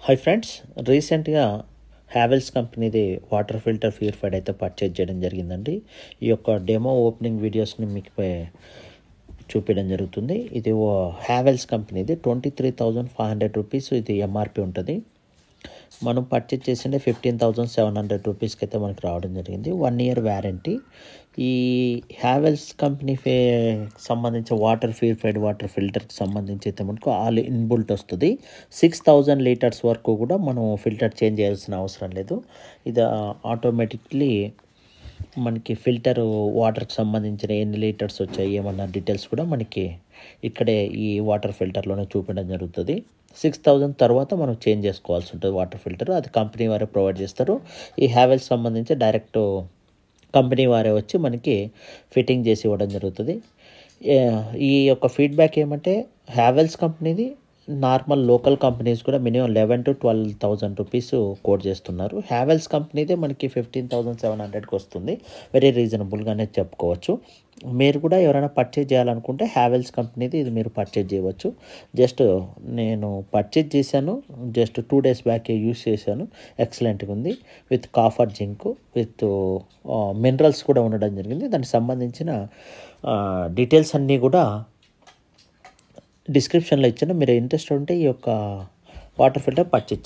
Hi friends, రీసెంట్గా హ్యావెల్స్ కంపెనీది water filter purified అయితే పర్చేజ్ చేయడం జరిగిందండి. ఈ యొక్క డెమో ఓపెనింగ్ వీడియోస్ని మీకు చూపించడం జరుగుతుంది. ఇది హ్యావెల్స్ కంపెనీది 23,500 రూపీస్ ఇది ఎంఆర్పి ఉంటుంది. మనం పర్చేజ్ చేసిండే 15,700 రూపీస్కి అయితే మనకు రావడం జరిగింది. 1 ఇయర్ వ్యారంటీ. ఈ హ్యావెల్స్ కంపెనీ సంబంధించి వాటర్ ప్యూరిఫైడ్ వాటర్ ఫిల్టర్కి సంబంధించి అయితే మనకు ఆల్ ఇన్బుల్ట్ వస్తుంది. 6,000 లీటర్స్ వరకు కూడా మనం ఫిల్టర్ చేంజ్ చేయాల్సిన అవసరం లేదు. ఇది ఆటోమేటిక్లీ మనకి ఫిల్టర్ వాటర్కి సంబంధించిన ఎన్ని లీటర్స్ వచ్చాయి ఏమన్నా డీటెయిల్స్ కూడా మనకి ఇక్కడే ఈ వాటర్ ఫిల్టర్లోనే చూపించడం జరుగుతుంది. 6,000 తర్వాత మనం చేంజ్ చేసుకోవాల్సి ఉంటుంది వాటర్ ఫిల్టర్. అది కంపెనీ వారే ప్రొవైడ్ చేస్తారు. ఈ హ్యావెల్స్ సంబంధించి డైరెక్ట్ కంపెనీ వారే వచ్చి మనకి ఫిట్టింగ్ చేసి ఇవ్వడం జరుగుతుంది. ఈ యొక్క ఫీడ్బ్యాక్ ఏమంటే హ్యావెల్స్ కంపెనీది నార్మల్ లోకల్ కంపెనీస్ కూడా మినిమం 11,000 to 12,000 రూపీస్ కోట్ చేస్తున్నారు. హ్యావెల్స్ కంపెనీదే మనకి 15,700కి వస్తుంది. వెరీ రీజనబుల్గానే చెప్పుకోవచ్చు. మీరు కూడా ఎవరైనా పర్చేజ్ చేయాలనుకుంటే హ్యావెల్స్ కంపెనీది ఇది మీరు పర్చేజ్ చేయవచ్చు. జస్ట్ నేను పర్చేజ్ చేశాను, జస్ట్ 2 days బ్యాక్ యూస్ చేశాను. ఎక్సలెంట్గా ఉంది. With copper zinc with minerals కూడా ఉండడం జరిగింది. దానికి సంబంధించిన డీటెయిల్స్ అన్నీ కూడా డిస్క్రిప్షన్లో ఇచ్చాను. మీరు ఇంట్రెస్ట్ ఉంటే ఈ యొక్క వాటర్ ఫిల్టర్ పర్చేజ్